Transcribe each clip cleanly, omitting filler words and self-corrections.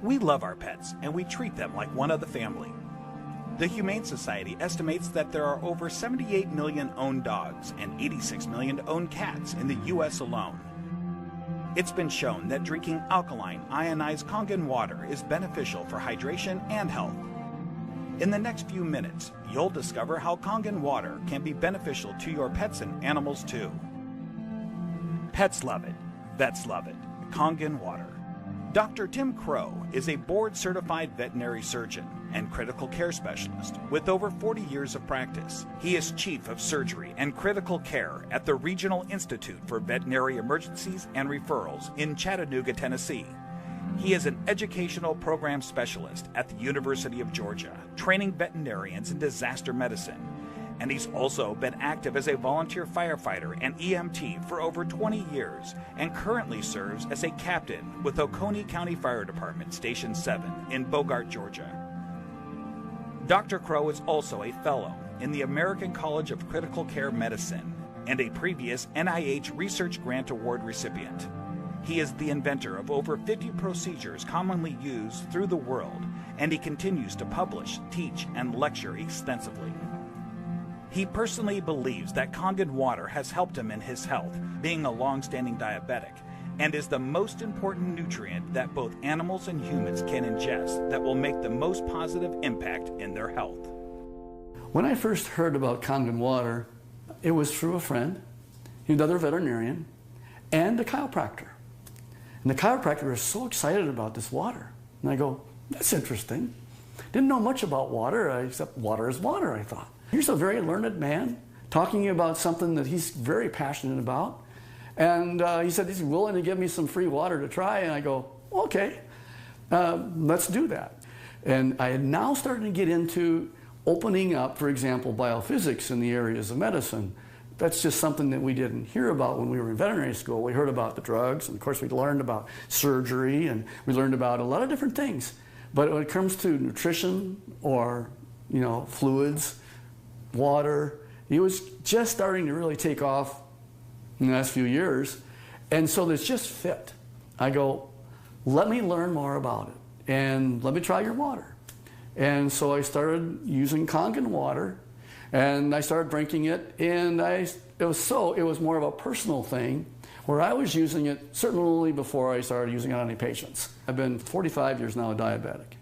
We love our pets, and we treat them like one of the family. The Humane Society estimates that there are over 78 million owned dogs and 86 million owned cats in the U.S. alone. It's been shown that drinking alkaline, ionized Kangen water is beneficial for hydration and health. In the next few minutes, you'll discover how Kangen water can be beneficial to your pets and animals too. Pets love it. Vets love it. Kangen water. Dr. Tim Crow is a board-certified veterinary surgeon and critical care specialist with over 40 years of practice. He is chief of surgery and critical care at the Regional Institute for Veterinary Emergencies and Referrals in Chattanooga, Tennessee. He is an educational program specialist at the University of Georgia, training veterinarians in disaster medicine. And he's also been active as a volunteer firefighter and EMT for over 20 years and currently serves as a captain with Oconee County Fire Department Station 7 in Bogart, Georgia. Dr. Crow is also a fellow in the American College of Critical Care Medicine and a previous NIH Research Grant Award recipient. He is the inventor of over 50 procedures commonly used through the world, and he continues to publish, teach, and lecture extensively. He personally believes that Kangen water has helped him in his health, being a long-standing diabetic, and is the most important nutrient that both animals and humans can ingest that will make the most positive impact in their health. When I first heard about Kangen water, it was through a friend, another veterinarian, and a chiropractor. And the chiropractor was so excited about this water. And I go, that's interesting. Didn't know much about water, except water is water, I thought. Here's a very learned man talking about something that he's very passionate about. And he said he's willing to give me some free water to try. And I go, okay, let's do that. And I had now started to get into opening up, for example, biophysics in the areas of medicine. That's just something that we didn't hear about when we were in veterinary school. We heard about the drugs, and of course we learned about surgery, and we learned about a lot of different things. But when it comes to nutrition or, fluids, water, it was just starting to really take off in the last few years. And so this just fit. I go, let me learn more about it, and let me try your water. And so I started using Kangen water, and I started drinking it, and it was more of a personal thing where I was using it certainly before I started using it on any patients. I've been 45 years now a diabetic.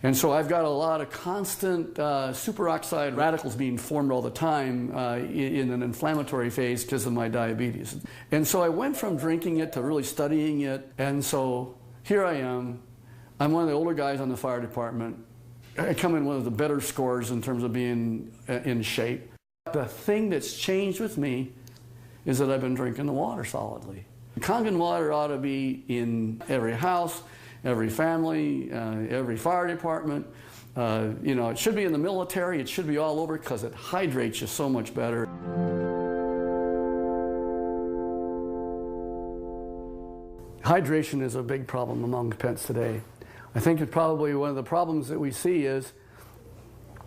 And so I've got a lot of constant superoxide radicals being formed all the time in an inflammatory phase because of my diabetes. And so I went from drinking it to really studying it, and so here I am. I'm one of the older guys on the fire department. I come in one of the better scores in terms of being in shape. The thing that's changed with me is that I've been drinking the water solidly. Kangen water ought to be in every house, every family, every fire department. It should be in the military. It should be all over because it hydrates you so much better. Hydration is a big problem among pets today. I think it's probably one of the problems that we see is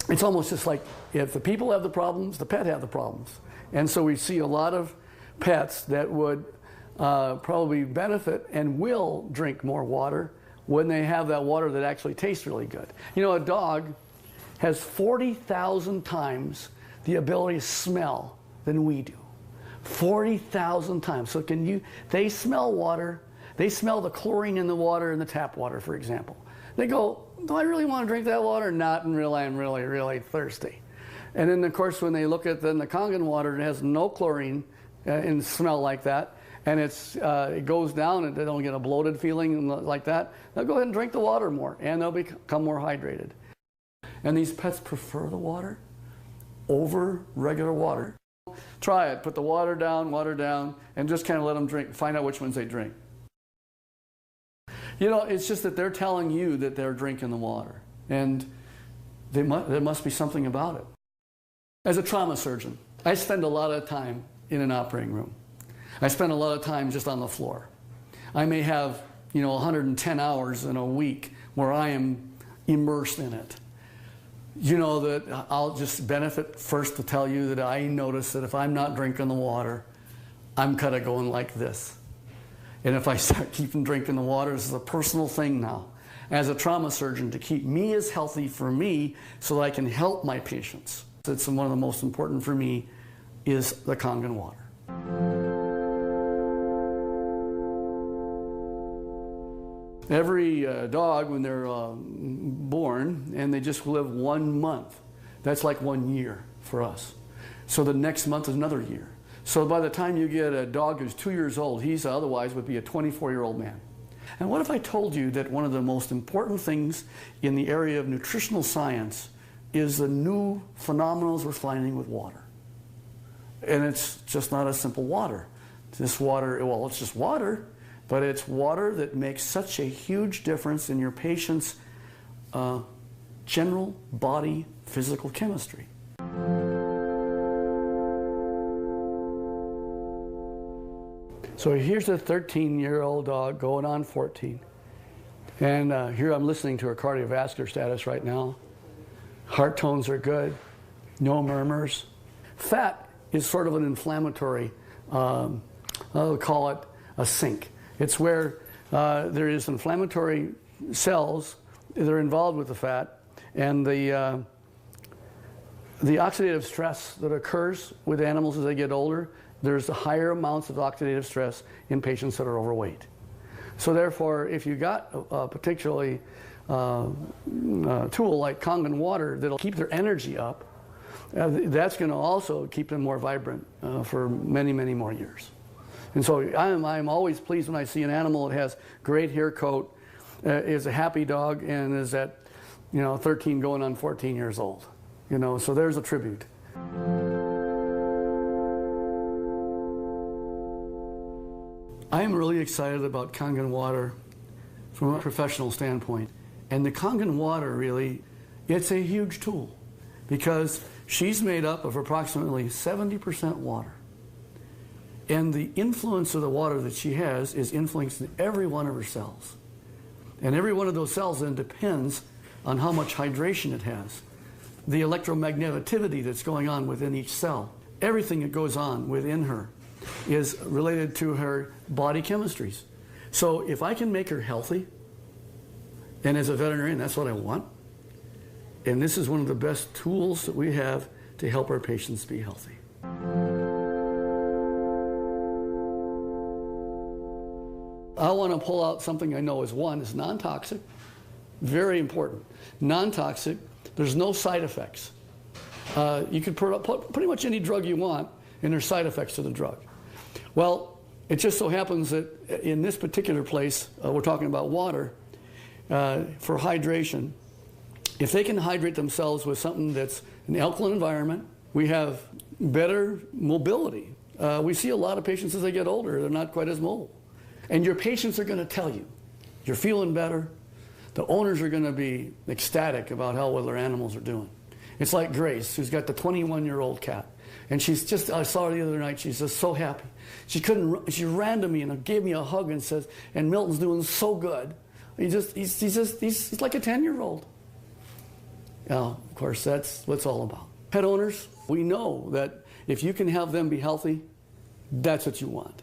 it's almost just like if the people have the problems, the pet have the problems. And so we see a lot of pets that would probably benefit and will drink more water when they have that water that actually tastes really good. A dog has 40,000 times the ability to smell than we do. 40,000 times. So they smell water. They smell the chlorine in the water in the tap water, for example. They go, do I really want to drink that water? Not until I'm really, really thirsty. And then, of course, when they look at the Kangen water, it has no chlorine and smell like that, and it goes down and they don't get a bloated feeling like that, they'll go ahead and drink the water more, and they'll become more hydrated. And these pets prefer the water over regular water. Try it. Put the water down, and just kind of let them drink. Find out which ones they drink. It's just that they're telling you that they're drinking the water, and there must be something about it. As a trauma surgeon, I spend a lot of time in an operating room. I spend a lot of time just on the floor. I may have, 110 hours in a week where I am immersed in it. That I'll just benefit first to tell you that I notice that if I'm not drinking the water, I'm kind of going like this. And if I start keeping drinking the water, this is a personal thing now. as a trauma surgeon to keep me as healthy for me so that I can help my patients. It's one of the most important for me is the Kangen water. Every dog, when they're born, and they just live 1 month, that's like 1 year for us. So the next month is another year. So by the time you get a dog who's 2 years old, he's otherwise would be a 24-year-old man. And what if I told you that one of the most important things in the area of nutritional science is the new phenomena we're finding with water? And it's just not a simple water. This water, well, it's just water, but it's water that makes such a huge difference in your patient's general body physical chemistry. So here's a 13-year-old dog going on 14. And here I'm listening to her cardiovascular status right now. Heart tones are good, no murmurs. Fat is sort of an inflammatory, I'll call it a sink. It's where there is inflammatory cells that are involved with the fat, and the oxidative stress that occurs with animals as they get older, there's higher amounts of oxidative stress in patients that are overweight. So therefore, if you got a particularly tool like Kangen water that'll keep their energy up, that's going to also keep them more vibrant for many, many more years. And so I'm always pleased when I see an animal that has great hair coat, is a happy dog, and is at 13 going on 14 years old. So there's a tribute. I am really excited about Kangen water from a professional standpoint. And the Kangen water really, it's a huge tool because she's made up of approximately 70% water. And the influence of the water that she has is influencing every one of her cells. And every one of those cells then depends on how much hydration it has. The electromagneticity that's going on within each cell. Everything that goes on within her is related to her body chemistries. So if I can make her healthy, and as a veterinarian, that's what I want, and this is one of the best tools that we have to help our patients be healthy. I want to pull out something I know is non-toxic, very important. Non-toxic, there's no side effects. You could put pretty much any drug you want, and there's side effects to the drug. Well, it just so happens that in this particular place, we're talking about water, for hydration. If they can hydrate themselves with something that's an alkaline environment, we have better mobility. We see a lot of patients as they get older, they're not quite as mobile. And your patients are going to tell you, you're feeling better. The owners are going to be ecstatic about how well their animals are doing. It's like Grace, who's got the 21-year-old cat. And she's just, I saw her the other night, she's just so happy. She ran to me and gave me a hug and says, and Milton's doing so good. He's like a 10-year-old. Now, of course, that's what it's all about. Pet owners, we know that if you can have them be healthy, that's what you want.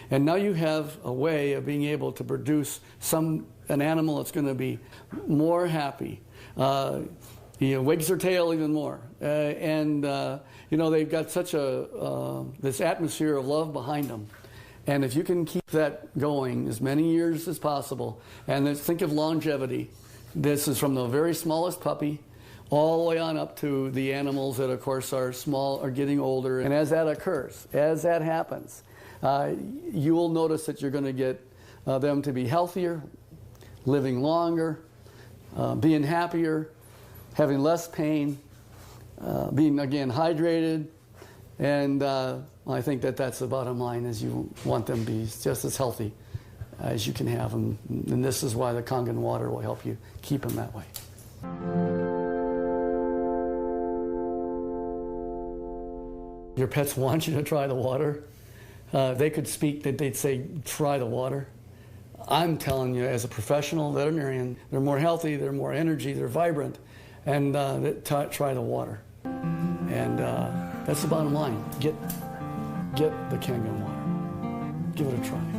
And now you have a way of being able to produce an animal that's going to be more happy, wags their tail even more, they've got such this atmosphere of love behind them. And if you can keep that going as many years as possible, and then think of longevity. This is from the very smallest puppy all the way on up to the animals that, of course, are small, are getting older. And as that occurs, as that happens, you will notice that you're going to get them to be healthier, living longer, being happier, having less pain, being, again, hydrated. And I think that that's the bottom line, is you want them to be just as healthy as you can have them. And this is why the Kangen water will help you keep them that way. Your pets want you to try the water. They could speak, they'd say, try the water. I'm telling you, as a professional veterinarian, they're more healthy, they're more energy, they're vibrant, and try the water. And that's the bottom line. Get the Kangen water. Give it a try.